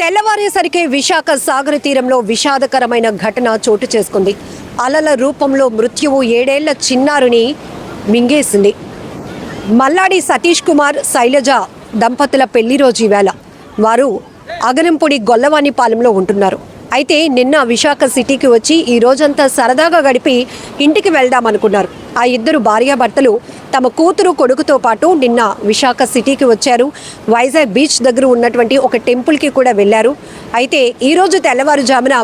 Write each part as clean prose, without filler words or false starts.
తెల్లవారేసరికి విశాఖ సాగర తీరంలో విషాదకరమైన ఘటన చోటు చేసుకుంది. అలల రూపంలో మృత్యువు 7 ఏళ్ల చిన్నారుని మింగేసింది. మల్లాడి సతీష్ కుమార్, శైలజ దంపతుల పెళ్లి రోజు ఈవేళ. వారు అగనంపొడి గొల్లవానిపాలెంలో ఉంటున్నారు. అయితే నిన్న విశాఖ సిటీకి వచ్చి ఈ రోజంతా సరదాగా గడిపి ఇంటికి వెళ్దామనుకున్నారు. ఆ ఇద్దరు భార్యాభర్తలు తమ కూతురు కొడుకుతో పాటు నిన్న విశాఖ సిటీకి వచ్చారు. వైజాగ్ బీచ్ దగ్గర ఉన్నటువంటి ఒక టెంపుల్కి కూడా వెళ్ళారు. అయితే ఈరోజు తెల్లవారుజామున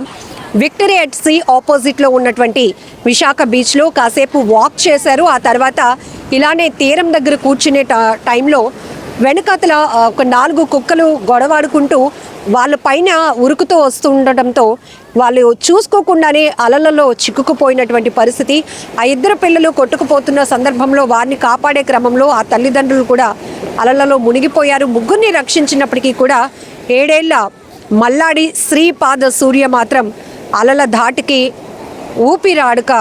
విక్టరీ ఎట్ సీ ఆపోజిట్లో ఉన్నటువంటి విశాఖ బీచ్లో కాసేపు వాక్ చేశారు. ఆ తర్వాత ఇలానే తీరం దగ్గర కూర్చునే టైంలో వెనకాతల ఒక 4 కుక్కలు గొడవాడుకుంటూ వాళ్ళ పైన ఉరుకుతూ వస్తూ ఉండటంతో వాళ్ళు చూసుకోకుండానే అలలలో చిక్కుకుపోయినటువంటి పరిస్థితి. ఆ ఇద్దరు పిల్లలు కొట్టుకుపోతున్న సందర్భంలో వారిని కాపాడే క్రమంలో ఆ తల్లిదండ్రులు కూడా అలలలో మునిగిపోయారు. ముగ్గురిని రక్షించినప్పటికీ కూడా 7 ఏళ్ల మల్లాడి శ్రీపాద సూర్య మాత్రం అలల ధాటికి ఊపిరాడక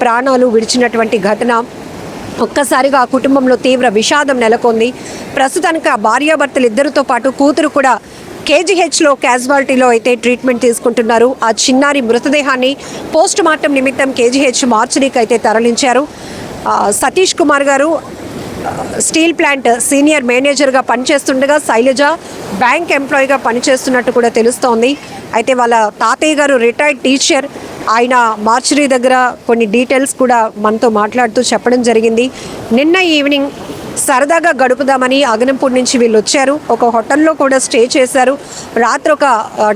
ప్రాణాలు విడిచినటువంటి ఘటన. ఒక్కసారిగా ఆ కుటుంబంలో తీవ్ర విషాదం నెలకొంది. ప్రస్తుతానికి ఆ భార్యాభర్తలు ఇద్దరితో పాటు కూతురు కూడా కేజీహెచ్లో క్యాజువాలిటీలో అయితే ట్రీట్మెంట్ తీసుకుంటున్నారు. ఆ చిన్నారి మృతదేహాన్ని పోస్ట్ మార్టం నిమిత్తం కేజీహెచ్ మార్చురీకి అయితే తరలించారు. సతీష్ కుమార్ గారు స్టీల్ ప్లాంట్ సీనియర్ మేనేజర్గా పనిచేస్తుండగా శైలజ బ్యాంక్ ఎంప్లాయీగా పనిచేస్తున్నట్టు కూడా తెలుస్తోంది. అయితే వాళ్ళ తాతయ్య గారు రిటైర్డ్ టీచర్. ఆయన మార్చురీ దగ్గర కొన్ని డీటెయిల్స్ కూడా మనతో మాట్లాడుతూ చెప్పడం జరిగింది. నిన్న ఈవినింగ్ సరదాగా గడుపుదామని అగనంపూడి నుంచి వీళ్ళు వచ్చారు. ఒక హోటల్లో కూడా స్టే చేశారు. రాత్రి ఒక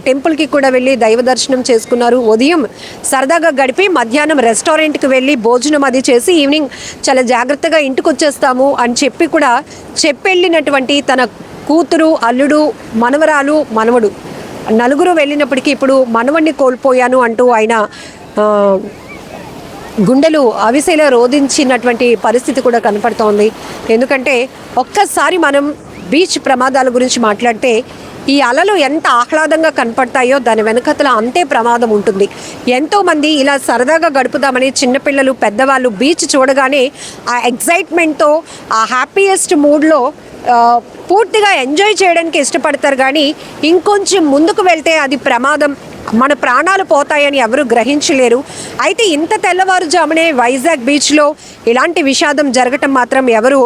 టెంపుల్కి కూడా వెళ్ళి దైవ దర్శనం చేసుకున్నారు. ఉదయం సరదాగా గడిపి మధ్యాహ్నం రెస్టారెంట్కి వెళ్ళి భోజనం అది చేసి ఈవినింగ్ చాలా జాగ్రత్తగా ఇంటికి వచ్చేస్తాము అని చెప్పి కూడా చెప్పెళ్ళినటువంటి తన కూతురు, అల్లుడు, మనవరాలు, మనవడు నలుగురు వెళ్ళినప్పటికీ ఇప్పుడు మనవడిని కోల్పోయాను అంటూ ఆయన గుండెలు అవిసేలా రోధించినటువంటి పరిస్థితి కూడా కనపడుతోంది. ఎందుకంటే ఒక్కసారి మనం బీచ్ ప్రమాదాల గురించి మాట్లాడితే ఈ అలలు ఎంత ఆహ్లాదంగా కనపడతాయో దాని వెనకతల అంతే ప్రమాదం ఉంటుంది. ఎంతోమంది ఇలా సరదాగా గడుపుదామని చిన్నపిల్లలు, పెద్దవాళ్ళు బీచ్ చూడగానే ఆ ఎగ్జైట్మెంట్తో ఆ హ్యాపీయెస్ట్ మూడ్లో పూర్తిగా ఎంజాయ్ చేయడానికి ఇష్టపడతారు. కానీ ఇంకొంచెం ముందుకు వెళ్తే అది ప్రమాదం, మన ప్రాణాలు పోతాయని ఎవరు గ్రహించలేరు. అయితే ఇంత తెల్లవారుజామునే వైజాగ్ బీచ్లో ఇలాంటి విషాదం జరగటం మాత్రం ఎవరు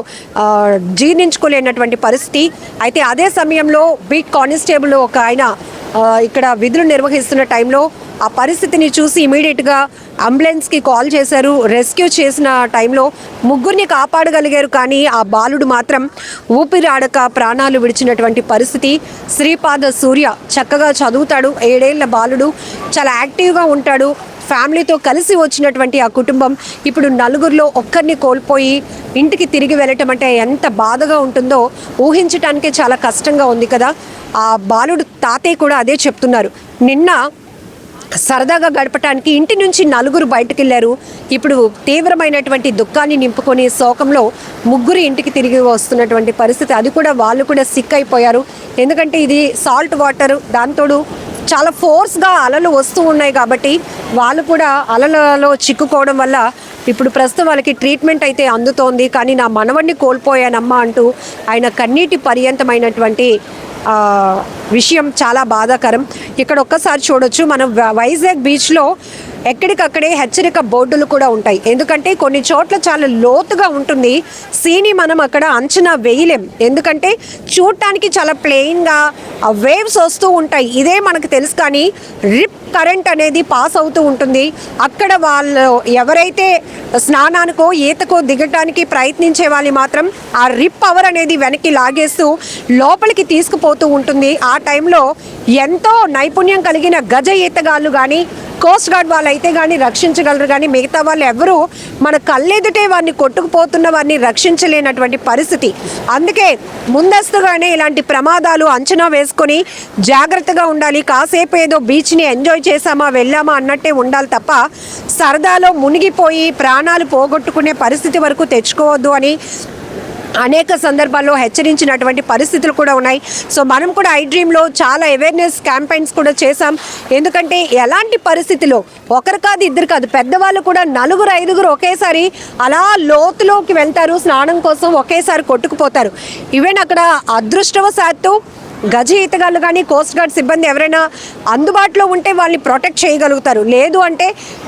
జీర్ణించుకోలేనటువంటి పరిస్థితి. అయితే అదే సమయంలో బీట్ కానిస్టేబుల్ ఒక ఆయన ఇక్కడ విధులు నిర్వహిస్తున్న టైంలో ఆ పరిస్థితిని చూసి ఇమీడియట్గా అంబులెన్స్కి కాల్ చేశారు. రెస్క్యూ చేసిన టైంలో ముగ్గురిని కాపాడగలిగారు. కానీ ఆ బాలుడు మాత్రం ఊపిరాడక ప్రాణాలు విడిచినటువంటి పరిస్థితి. శ్రీపాద సూర్య చక్కగా చదువుతాడు. 7 ఏళ్ల బాలుడు, చాలా యాక్టివ్గా ఉంటాడు. ఫ్యామిలీతో కలిసి వచ్చినటువంటి ఆ కుటుంబం ఇప్పుడు నలుగురిలో ఒక్కరిని కోల్పోయి ఇంటికి తిరిగి వెళ్ళటం అంటే ఎంత బాధగా ఉంటుందో ఊహించటానికే చాలా కష్టంగా ఉంది కదా. ఆ బాలుడు తాతయ్య కూడా అదే చెప్తున్నారు. నిన్న సరదాగా గడపటానికి ఇంటి నుంచి నలుగురు బయటకు వెళ్ళారు. ఇప్పుడు తీవ్రమైనటువంటి దుఃఖాన్ని నింపుకొని శోకంలో ముగ్గురు ఇంటికి తిరిగి వస్తున్నటువంటి పరిస్థితి. అది కూడా వాళ్ళు కూడా సిక్ అయిపోయారు. ఎందుకంటే ఇది సాల్ట్ వాటర్, దాంతోడు చాలా ఫోర్స్గా అలలు వస్తూ ఉన్నాయి కాబట్టి వాళ్ళు కూడా అలలలో చిక్కుకోవడం వల్ల ఇప్పుడు ప్రస్తుతం వాళ్ళకి ట్రీట్మెంట్ అయితే అందుతోంది. కానీ నా మనవడిని కోల్పోయానమ్మా అంటూ ఆయన కన్నీటి పర్యంతమైనటువంటి విషయం చాలా బాధాకరం. ఇక్కడ ఒక్కసారి చూడొచ్చు మనం వైజాగ్ బీచ్లో ఎక్కడికక్కడే హెచ్చరిక బోర్డులు కూడా ఉంటాయి. ఎందుకంటే కొన్ని చోట్ల చాలా లోతుగా ఉంటుంది. సీని మనం అక్కడ అంచనా వేయలేం. ఎందుకంటే చూడటానికి చాలా ప్లెయిన్గా వేవ్స్ వస్తూ ఉంటాయి, ఇదే మనకు తెలుసు. కానీ రిప్ కరెంట్ అనేది పాస్ అవుతూ ఉంటుంది. అక్కడ వాళ్ళు ఎవరైతే స్నానానికో ఈతకో దిగటానికి ప్రయత్నించే వాళ్ళు మాత్రం ఆ రిప్ పవర్ అనేది వెనక్కి లాగేస్తూ లోపలికి తీసుకుపోతూ ఉంటుంది. ఆ టైంలో ఎంతో నైపుణ్యం కలిగిన గజ ఈతగాళ్ళు కానీ కోస్ట్ గార్డ్ వాళ్ళు అయితే కానీ రక్షించగలరు. కానీ మిగతా వాళ్ళు ఎవరు మన కళ్ళెదుటే వారిని కొట్టుకుపోతున్న వారిని రక్షించలేనటువంటి పరిస్థితి. అందుకే ముందస్తుగానే ఇలాంటి ప్రమాదాలు అంచనా వేసుకొని జాగ్రత్తగా ఉండాలి. కాసేపు ఏదో బీచ్ని ఎంజాయ్ చేసామా వెళ్ళామా అన్నట్టే ఉండాలి తప్ప సరదాలో మునిగిపోయి ప్రాణాలు పోగొట్టుకునే పరిస్థితి వరకు తెచ్చుకోవద్దు అని అనేక సందర్భాల్లో హెచ్చరించినటువంటి పరిస్థితులు కూడా ఉన్నాయి. సో మనం కూడా ఐ డ్రీమ్లో చాలా అవేర్నెస్ క్యాంపెయిన్స్ కూడా చేశాం. ఎందుకంటే ఎలాంటి పరిస్థితిలో ఒకరు కాదు, ఇద్దరు కాదు, పెద్దవాళ్ళు కూడా 4-5 ఒకేసారి అలా లోతులోకి వెళ్తారు స్నానం కోసం, ఒకేసారి కొట్టుకుపోతారు. ఈవెన్ అక్కడ అదృష్టవశాత్తు గజ ఈతగాళ్ళు కానీ కోస్ట్ గార్డ్ సిబ్బంది ఎవరైనా అందుబాటులో ఉంటే వాళ్ళని ప్రొటెక్ట్ చేయగలుగుతారు. లేదు అంటే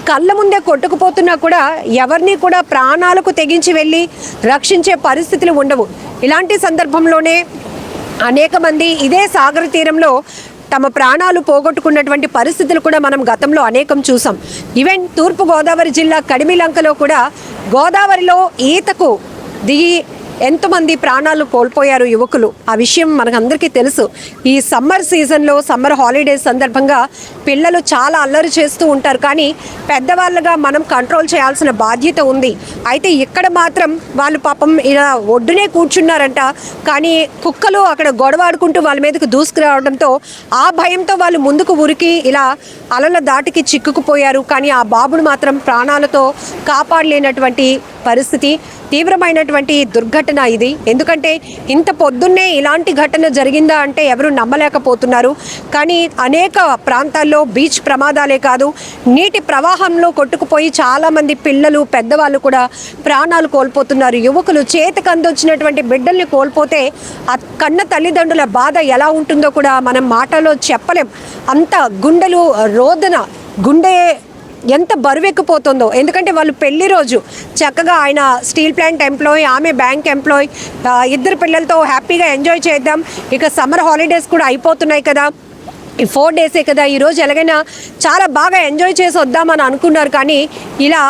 కళ్ళ ముందే కొట్టుకుపోతున్నా కూడా ఎవరిని కూడా ప్రాణాలకు తెగించి వెళ్ళి రక్షించే పరిస్థితులు ఉండవు. ఇలాంటి సందర్భంలోనే అనేక మంది ఇదే సాగర తీరంలో తమ ప్రాణాలు పోగొట్టుకున్నటువంటి పరిస్థితులు కూడా మనం గతంలో అనేకం చూసాం. ఈవెన్ తూర్పుగోదావరి జిల్లా కడిమిలంకలో కూడా గోదావరిలో ఈతకు దిగి ఎంతమంది ప్రాణాలు కోల్పోయారు యువకులు. ఆ విషయం మనకందరికీ తెలుసు. ఈ సమ్మర్ సీజన్లో సమ్మర్ హాలిడేస్ సందర్భంగా పిల్లలు చాలా అల్లరి చేస్తూ ఉంటారు, కానీ పెద్దవాళ్ళుగా మనం కంట్రోల్ చేయాల్సిన బాధ్యత ఉంది. అయితే ఇక్కడ మాత్రం వాళ్ళు పాపం ఇలా ఒడ్డునే కూర్చున్నారంట, కానీ కుక్కలు అక్కడ గొడవాడుకుంటూ వాళ్ళ మీదకు దూసుకురావడంతో ఆ భయంతో వాళ్ళు ముందుకు ఉరికి ఇలా అలల దాటికి చిక్కుకుపోయారు. కానీ ఆ బాబును మాత్రం ప్రాణాలతో కాపాడలేనటువంటి పరిస్థితి. తీవ్రమైనటువంటి దుర్ఘటన ఇది. ఎందుకంటే ఇంత పొద్దున్నే ఇలాంటి ఘటన జరిగిందా అంటే ఎవరు నమ్మలేకపోతున్నారు. కానీ అనేక ప్రాంతాల్లో బీచ్ ప్రమాదాలే కాదు, నీటి ప్రవాహంలో కొట్టుకుపోయి చాలామంది పిల్లలు పెద్దవాళ్ళు కూడా ప్రాణాలు కోల్పోతున్నారు. యువకులు చేతికి అందొచ్చినటువంటి బిడ్డల్ని కోల్పోతే ఆ కన్న తల్లిదండ్రుల బాధ ఎలా ఉంటుందో కూడా మనం మాటలో చెప్పలేం. అంత గుండెలు రోదన, గుండె ఎంత బరువెక్కిపోతుందో. ఎందుకంటే వాళ్ళు పెళ్లి రోజు చక్కగా ఆయన స్టీల్ ప్లాంట్ ఎంప్లాయీ, ఆమె బ్యాంక్ ఎంప్లాయీ, ఇద్దరు పిల్లలతో హ్యాపీగా ఎంజాయ్ చేద్దాం, ఇక సమ్మర్ హాలిడేస్ కూడా అయిపోతున్నాయి కదా, ఈ 4 డేసే కదా, ఈరోజు ఎలాగైనా చాలా బాగా ఎంజాయ్ చేసి వద్దామని అనుకున్నారు. కానీ ఇలా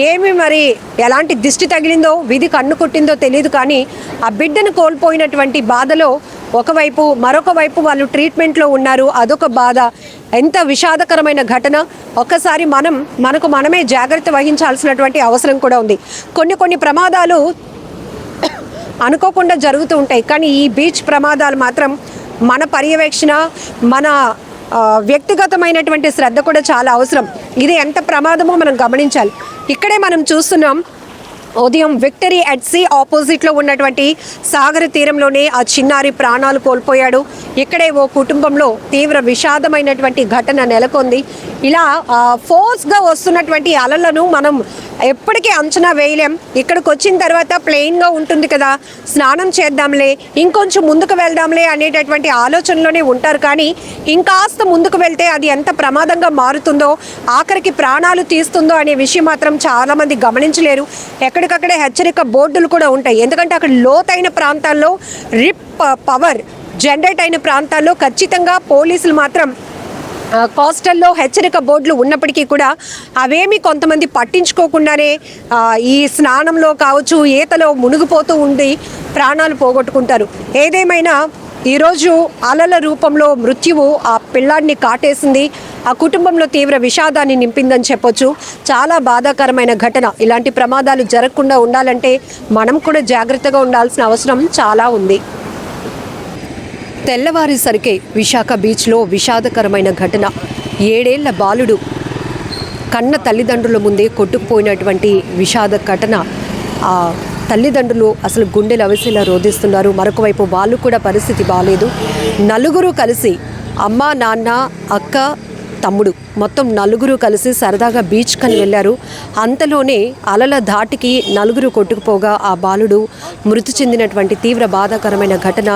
ఏమి మరి ఎలాంటి దిష్టి తగిలిందో, విధి కన్ను కొట్టిందో తెలియదు. కానీ ఆ బిడ్డను కోల్పోయినటువంటి బాధలో ఒకవైపు, మరొక వైపు వాళ్ళు ట్రీట్మెంట్లో ఉన్నారు, అదొక బాధ. ఎంత విషాదకరమైన ఘటన. ఒక్కసారి మనకు మనమే జాగ్రత్త వహించాల్సినటువంటి అవసరం కూడా ఉంది. కొన్ని ప్రమాదాలు అనుకోకుండా జరుగుతూ ఉంటాయి, కానీ ఈ బీచ్ ప్రమాదాలు మాత్రం మన పర్యవేక్షణ, మన వ్యక్తిగతమైనటువంటి శ్రద్ధ కూడా చాలా అవసరం. ఇది ఎంత ప్రమాదమో మనం గమనించాలి. ఇక్కడే మనం చూస్తున్నాం, ఉదయం విక్టరీ ఎట్ సీ ఆపోజిట్లో ఉన్నటువంటి సాగర తీరంలోనే ఆ చిన్నారి ప్రాణాలు కోల్పోయాడు. ఇక్కడే ఓ కుటుంబంలో తీవ్ర విషాదమైనటువంటి ఘటన నెలకొంది. ఇలా ఫోర్స్గా వస్తున్నటువంటి అలలను మనం ఎప్పటికీ అంచనా వేయలేం. ఇక్కడికి వచ్చిన తర్వాత ప్లెయిన్గా ఉంటుంది కదా, స్నానం చేద్దాంలే, ఇంకొంచెం ముందుకు వెళ్దాంలే అనేటటువంటి ఆలోచనలోనే ఉంటారు. కానీ ఇంకాస్త ముందుకు వెళ్తే అది ఎంత ప్రమాదంగా మారుతుందో, ఆఖరికి ప్రాణాలు తీస్తుందో అనే విషయం మాత్రం చాలామంది గమనించలేరు. ఎక్కడికక్కడే హెచ్చరిక బోర్డులు కూడా ఉంటాయి. ఎందుకంటే అక్కడ లోతైన ప్రాంతాల్లో రిప్ పవర్ జనరేట్ అయిన ప్రాంతాల్లో ఖచ్చితంగా పోలీసులు మాత్రం కోస్టల్లో హెచ్చరిక బోర్డులు ఉన్నప్పటికీ కూడా అవేమి కొంతమంది పట్టించుకోకుండానే ఈ స్నానంలో కావచ్చు, ఈతలో మునిగిపోతూ ఉండి ప్రాణాలు పోగొట్టుకుంటారు. ఏదేమైనా ఈరోజు అలల రూపంలో మృత్యువు ఆ పిల్లాడిని కాటేసింది. ఆ కుటుంబంలో తీవ్ర విషాదాన్ని నింపిందని చెప్పొచ్చు. చాలా బాధాకరమైన ఘటన. ఇలాంటి ప్రమాదాలు జరగకుండా ఉండాలంటే మనం కూడా జాగ్రత్తగా ఉండాల్సిన అవసరం చాలా ఉంది. తెల్లవారేసరికే విశాఖ బీచ్లో విషాదకరమైన ఘటన. 7 ఏళ్ల బాలుడు కన్న తల్లిదండ్రుల ముందే కొట్టుకుపోయినటువంటి విషాద ఘటన. ఆ తల్లిదండ్రులు అసలు గుండెలు అవిసేలా రోధిస్తున్నారు. మరొక వైపు వాళ్ళు కూడా పరిస్థితి బాగాలేదు. నలుగురు కలిసి, అమ్మ, నాన్న, అక్క, తమ్ముడు, మొత్తం నలుగురు కలిసి సరదాగా బీచ్ కని వెళ్ళారు. అంతలోనే అలల ధాటికి నలుగురు కొట్టుకుపోగా ఆ బాలుడు మృతి చెందినటువంటి తీవ్ర బాధాకరమైన ఘటన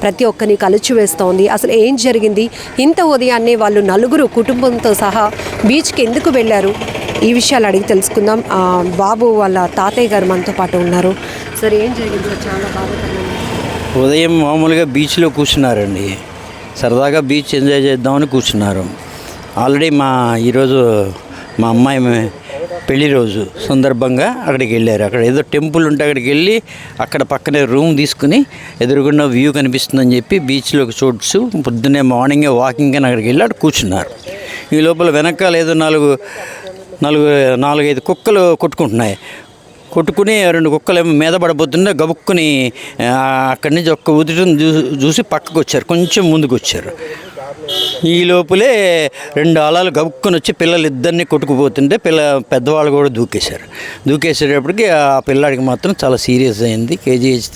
ప్రతి ఒక్కరిని కలిచివేస్తోంది. అసలు ఏం జరిగింది? ఇంత ఉదయాన్నే వాళ్ళు నలుగురు కుటుంబంతో సహా బీచ్కి ఎందుకు వెళ్ళారు? ఈ విషయాలు అడిగి తెలుసుకుందాం. బాబు వాళ్ళ తాతయ్య గారు మనతో పాటు ఉన్నారు. సరే, ఏం జరిగింది? చాలా బాధాకరమైన. ఉదయం మామూలుగా బీచ్లో కూర్చున్నారండి, సరదాగా బీచ్ ఎంజాయ్ చేద్దామని కూర్చున్నారు. ఆల్రెడీ ఈరోజు మా అమ్మాయి పెళ్లి రోజు సందర్భంగా అక్కడికి వెళ్ళారు. అక్కడ ఏదో టెంపుల్ ఉంటే అక్కడికి వెళ్ళి అక్కడ పక్కనే రూమ్ తీసుకుని ఎదురుగుండా వ్యూ కనిపిస్తుందని చెప్పి బీచ్లోకి చూడ్సు పొద్దున్నే మార్నింగే వాకింగ్ అని అక్కడికి వెళ్ళి అక్కడ కూర్చున్నారు. ఈ లోపల వెనకాల ఏదో 4-5 కుక్కలు కొట్టుకుంటున్నాయి. కొట్టుకుని 2 కుక్కలు ఏమో మీద పడబోతుంటే గబుక్కుని అక్కడి నుంచి ఒక్క ఉదుటం చూసి పక్కకు వచ్చారు, కొంచెం ముందుకు వచ్చారు. ఈ లోపలే 2 అలలు గబుక్కుని వచ్చి పిల్లలు ఇద్దరిని కొట్టుకుపోతుంటే పెద్దవాళ్ళు కూడా దూకేసేటప్పటికి ఆ పిల్లాడికి మాత్రం చాలా సీరియస్ అయింది. కేజీహెచ్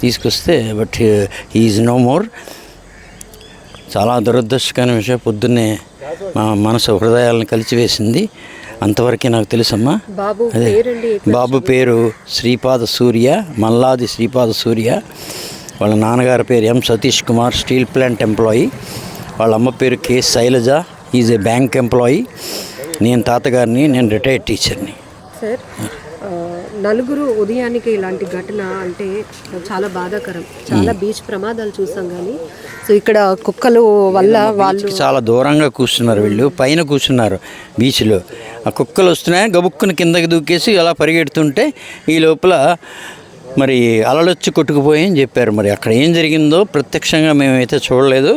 తీసుకొస్తే బట్ ఈజ్ నో మోర్. చాలా దురదృష్టకరమైన విషయం. పొద్దున్నే మా మనసు హృదయాలను కలిచివేసింది. అంతవరకే నాకు తెలుసమ్మా. బాబు పేరు శ్రీపాద సూర్య, మల్లాది శ్రీపాద సూర్య. వాళ్ళ నాన్నగారి పేరు M Satish Kumar, steel plant employee. వాళ్ళ అమ్మ పేరు K Sailaja, is a bank employee. నేను తాతగారిని, నేను రిటైర్డ్ టీచర్ని. సార్, నలుగురు ఉదయానికి ఇలాంటి ఘటన అంటే చాలా బాధాకరం. చాలా బీచ్ ప్రమాదాలు చూసాం, కానీ సో ఇక్కడ కుక్కలు వల్ల వాళ్ళు చాలా దూరంగా కూర్చున్నారు, వీళ్ళు పైన కూర్చున్నారు బీచ్లో. ఆ కుక్కలు వస్తున్నాయి, గబుక్కుని కిందకి దూకేసి అలా పరిగెడుతుంటే ఈ లోపల మరి అలలొచ్చి కొట్టుకుపోయి చెప్పారు. మరి అక్కడ ఏం జరిగిందో ప్రత్యక్షంగా మేమైతే చూడలేదు.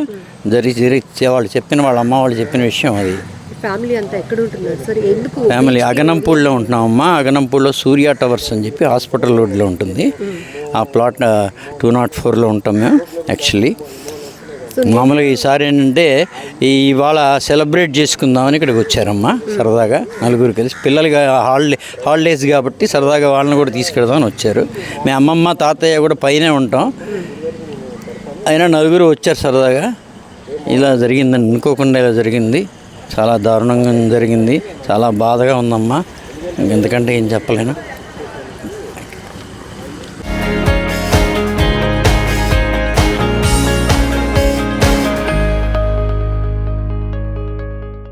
వాళ్ళు చెప్పిన, వాళ్ళ అమ్మ వాళ్ళు చెప్పిన విషయం అది. ఫ్యామిలీ అంతా ఎక్కడ ఉంటున్నారు సార్? ఎందుకు ఫ్యామిలీ అగనంపూడిలో ఉంటున్నామమ్మా. అగనంపూడిలో సూర్య టవర్స్ అని చెప్పి హాస్పిటల్ రోడ్లో ఉంటుంది. ఆ ప్లాట్ 204లో ఉంటాం మేము యాక్చువల్లీ. మామూలుగా ఈసారి ఏంటంటే ఇవాళ సెలబ్రేట్ చేసుకుందామని ఇక్కడికి వచ్చారమ్మా సరదాగా నలుగురు కలిసి. పిల్లలుగా హాలిడేస్ కాబట్టి సరదాగా వాళ్ళని కూడా తీసుకెళ్దామని వచ్చారు. మీ అమ్మమ్మ తాతయ్య కూడా పైనే ఉంటాం, అయినా నలుగురు వచ్చారు సరదాగా. ఇలా జరిగిందని అనుకోకుండా ఇలా జరిగింది. చాలా దారుణంగా జరిగింది, చాలా బాధగా ఉందమ్మా. ఎందుకంటే ఏం చెప్పలేను.